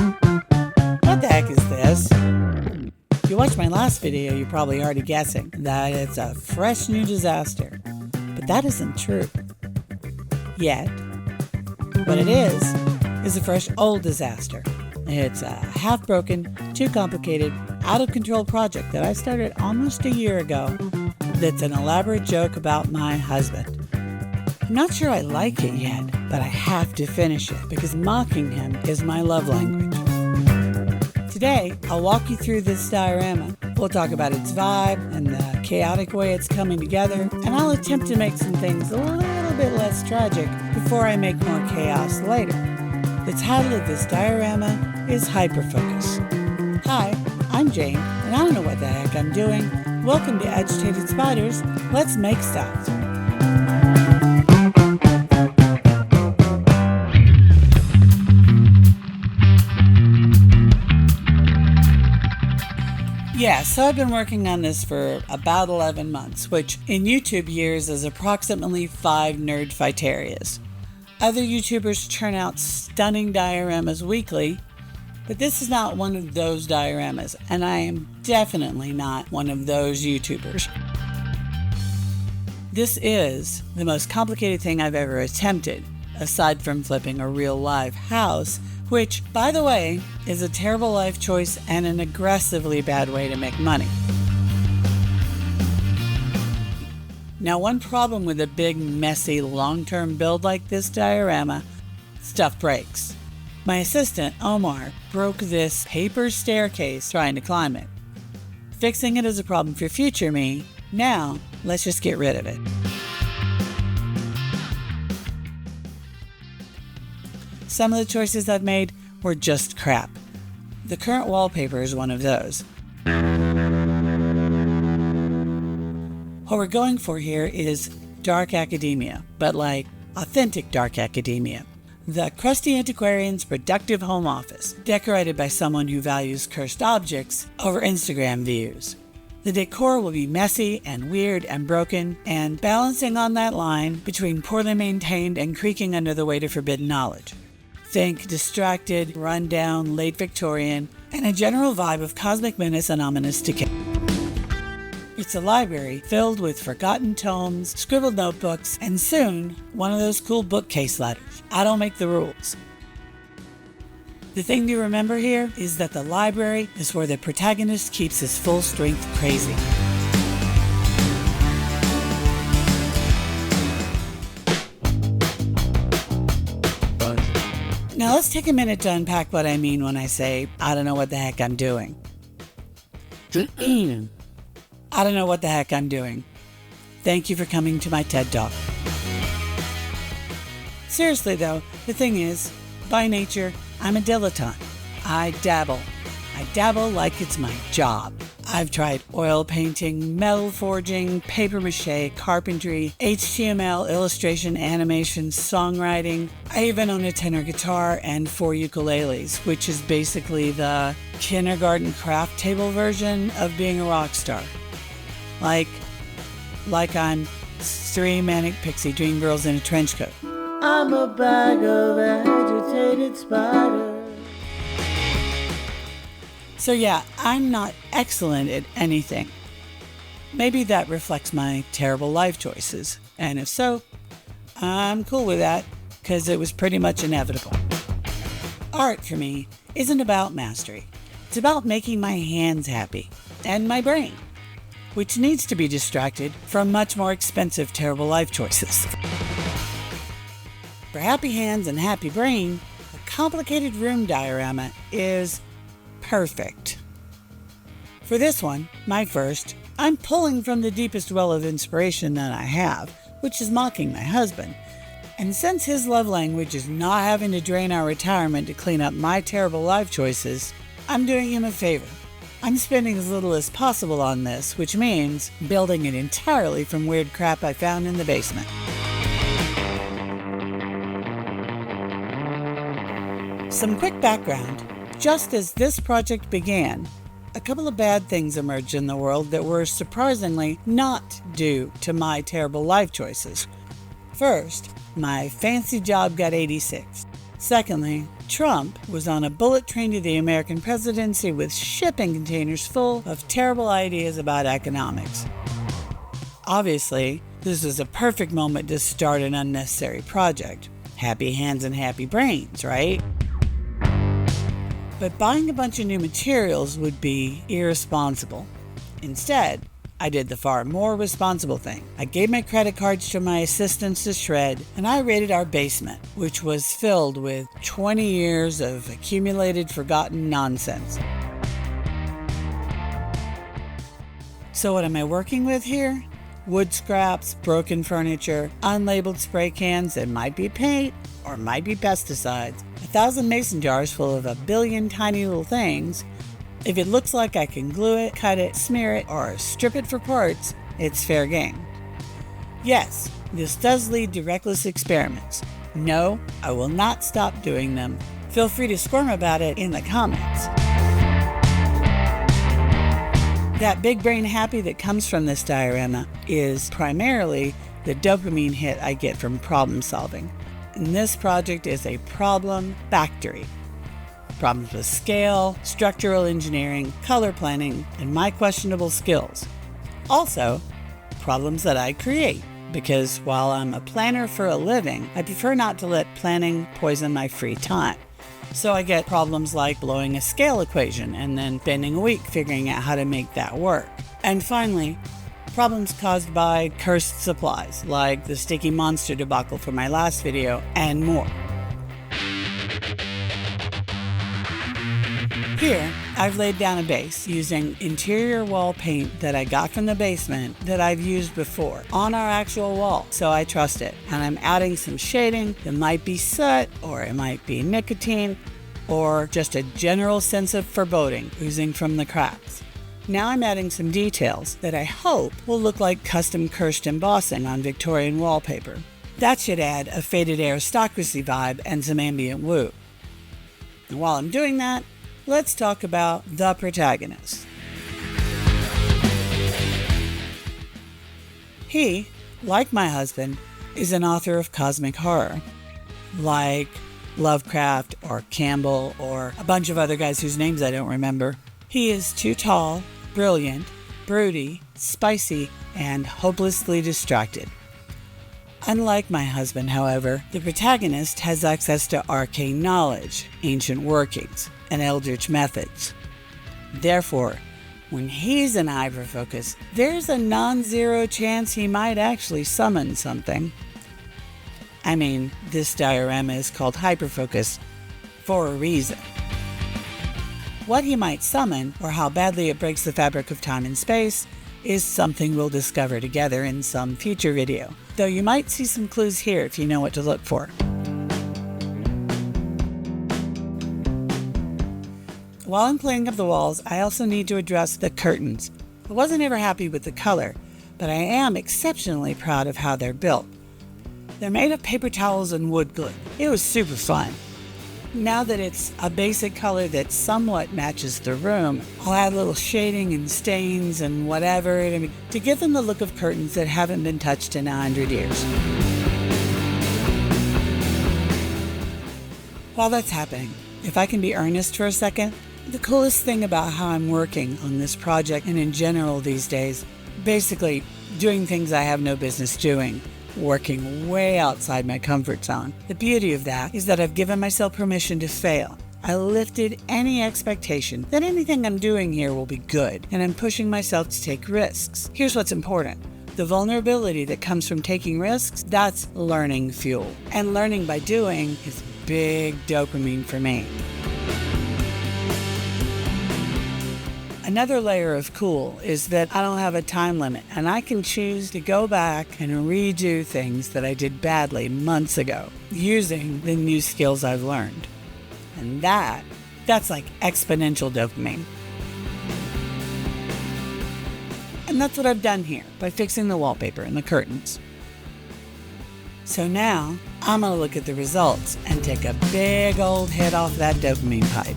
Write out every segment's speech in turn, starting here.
What the heck is this? If you watched my last video, you're probably already guessing that it's a fresh new disaster. But that isn't true. Yet. What it is a fresh old disaster. It's a half-broken, too complicated, out-of-control project that I started almost a year ago that's an elaborate joke about my husband. I'm not sure I like it yet, but I have to finish it because mocking him is my love language. Today, I'll walk you through this diorama. We'll talk about its vibe and the chaotic way it's coming together, and I'll attempt to make some things a little bit less tragic before I make more chaos later. The title of this diorama is Hyperfocus. Hi, I'm Jane, and I don't know what the heck I'm doing. Welcome to Agitated Spiders. Let's make stuff. Yeah, so I've been working on this for about 11 months, which in YouTube years is approximately 5 nerdfightarias. Other YouTubers churn out stunning dioramas weekly, but this is not one of those dioramas, and I am definitely not one of those YouTubers. This is the most complicated thing I've ever attempted, aside from flipping a real live house, which, by the way, is a terrible life choice and an aggressively bad way to make money. Now, one problem with a big, messy, long-term build like this diorama, stuff breaks. My assistant, Omar, broke this paper staircase trying to climb it. Fixing it is a problem for future me. Now, let's just get rid of it. Some of the choices I've made were just crap. The current wallpaper is one of those. What we're going for here is dark academia, but like authentic dark academia. The crusty antiquarian's productive home office, decorated by someone who values cursed objects over Instagram views. The decor will be messy and weird and broken, and balancing on that line between poorly maintained and creaking under the weight of forbidden knowledge. Think distracted, run-down, late Victorian, and a general vibe of cosmic menace and ominous decay. It's a library filled with forgotten tomes, scribbled notebooks, and soon, one of those cool bookcase letters. I don't make the rules. The thing to remember here is that the library is where the protagonist keeps his full-strength crazy. Now let's take a minute to unpack what I mean when I say, I don't know what the heck I'm doing. I don't know what the heck I'm doing. Thank you for coming to my TED Talk. Seriously though, the thing is, by nature, I'm a dilettante. I dabble like it's my job. I've tried oil painting, metal forging, paper mache, carpentry, HTML, illustration, animation, songwriting. I even own a tenor guitar and 4 ukuleles, which is basically the kindergarten craft table version of being a rock star. Like I'm 3 manic pixie dream girls in a trench coat. I'm a bag of agitated spiders. So yeah, I'm not excellent at anything. Maybe that reflects my terrible life choices, and if so, I'm cool with that, because it was pretty much inevitable. Art, for me, isn't about mastery. It's about making my hands happy, and my brain, which needs to be distracted from much more expensive terrible life choices. For happy hands and happy brain, a complicated room diorama is perfect. For this one, my first, I'm pulling from the deepest well of inspiration that I have, which is mocking my husband. And since his love language is not having to drain our retirement to clean up my terrible life choices, I'm doing him a favor. I'm spending as little as possible on this, which means building it entirely from weird crap I found in the basement. Some quick background. Just as this project began, a couple of bad things emerged in the world that were surprisingly not due to my terrible life choices. First, my fancy job got 86. Secondly, Trump was on a bullet train to the American presidency with shipping containers full of terrible ideas about economics. Obviously, this is a perfect moment to start an unnecessary project. Happy hands and happy brains, right? But buying a bunch of new materials would be irresponsible. Instead, I did the far more responsible thing. I gave my credit cards to my assistants to shred, and I raided our basement, which was filled with 20 years of accumulated forgotten nonsense. So what am I working with here? Wood scraps, broken furniture, unlabeled spray cans that might be paint or might be pesticides, 1,000 mason jars full of a billion tiny little things. If it looks like I can glue it, cut it, smear it, or strip it for parts, it's fair game. Yes, this does lead to reckless experiments. No, I will not stop doing them. Feel free to squirm about it in the comments. That big brain happy that comes from this diorama is primarily the dopamine hit I get from problem solving. And this project is a problem factory. Problems with scale, structural engineering, color planning, and my questionable skills. Also, problems that I create, because while I'm a planner for a living, I prefer not to let planning poison my free time. So I get problems like blowing a scale equation and then spending a week figuring out how to make that work. And finally, problems caused by cursed supplies, like the sticky monster debacle from my last video, and more. Here, I've laid down a base using interior wall paint that I got from the basement that I've used before on our actual wall, so I trust it. And I'm adding some shading that might be soot, or it might be nicotine, or just a general sense of foreboding oozing from the cracks. Now I'm adding some details that I hope will look like custom cursed embossing on Victorian wallpaper. That should add a faded aristocracy vibe and some ambient woo. And while I'm doing that, let's talk about the protagonist. He, like my husband, is an author of cosmic horror, like Lovecraft or Campbell or a bunch of other guys whose names I don't remember. He is too tall, brilliant, broody, spicy, and hopelessly distracted. Unlike my husband, however, the protagonist has access to arcane knowledge, ancient workings, and eldritch methods. Therefore, when he's in hyperfocus, there's a non-zero chance he might actually summon something. I mean, this diorama is called hyperfocus for a reason. What he might summon, or how badly it breaks the fabric of time and space, is something we'll discover together in some future video, though you might see some clues here if you know what to look for. While I'm cleaning up the walls, I also need to address the curtains. I wasn't ever happy with the color, but I am exceptionally proud of how they're built. They're made of paper towels and wood glue. It was super fun. Now that it's a basic color that somewhat matches the room, I'll add little shading and stains and whatever to give them the look of curtains that haven't been touched in 100 years. While that's happening, if I can be earnest for a second, the coolest thing about how I'm working on this project and in general these days, basically doing things I have no business doing, working way outside my comfort zone. The beauty of that is that I've given myself permission to fail. I lifted any expectation that anything I'm doing here will be good, and I'm pushing myself to take risks. Here's what's important. The vulnerability that comes from taking risks, that's learning fuel. And learning by doing is big dopamine for me. Another layer of cool is that I don't have a time limit, and I can choose to go back and redo things that I did badly months ago using the new skills I've learned. And that's like exponential dopamine. And that's what I've done here by fixing the wallpaper and the curtains. So now I'm gonna look at the results and take a big old hit off that dopamine pipe.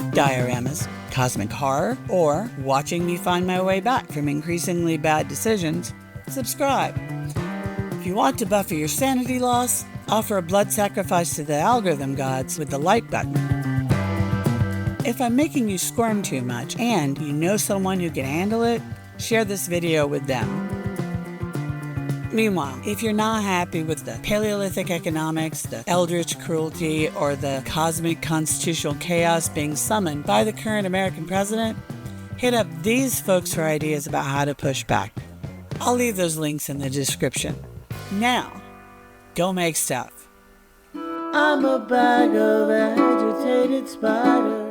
like dioramas, cosmic horror, or watching me find my way back from increasingly bad decisions, subscribe. If you want to buffer your sanity loss, offer a blood sacrifice to the algorithm gods with the like button. If I'm making you squirm too much and you know someone who can handle it, share this video with them. Meanwhile, if you're not happy with the Paleolithic economics, the eldritch cruelty, or the cosmic constitutional chaos being summoned by the current American president, hit up these folks for ideas about how to push back. I'll leave those links in the description. Now, go make stuff. I'm a bag of agitated spiders.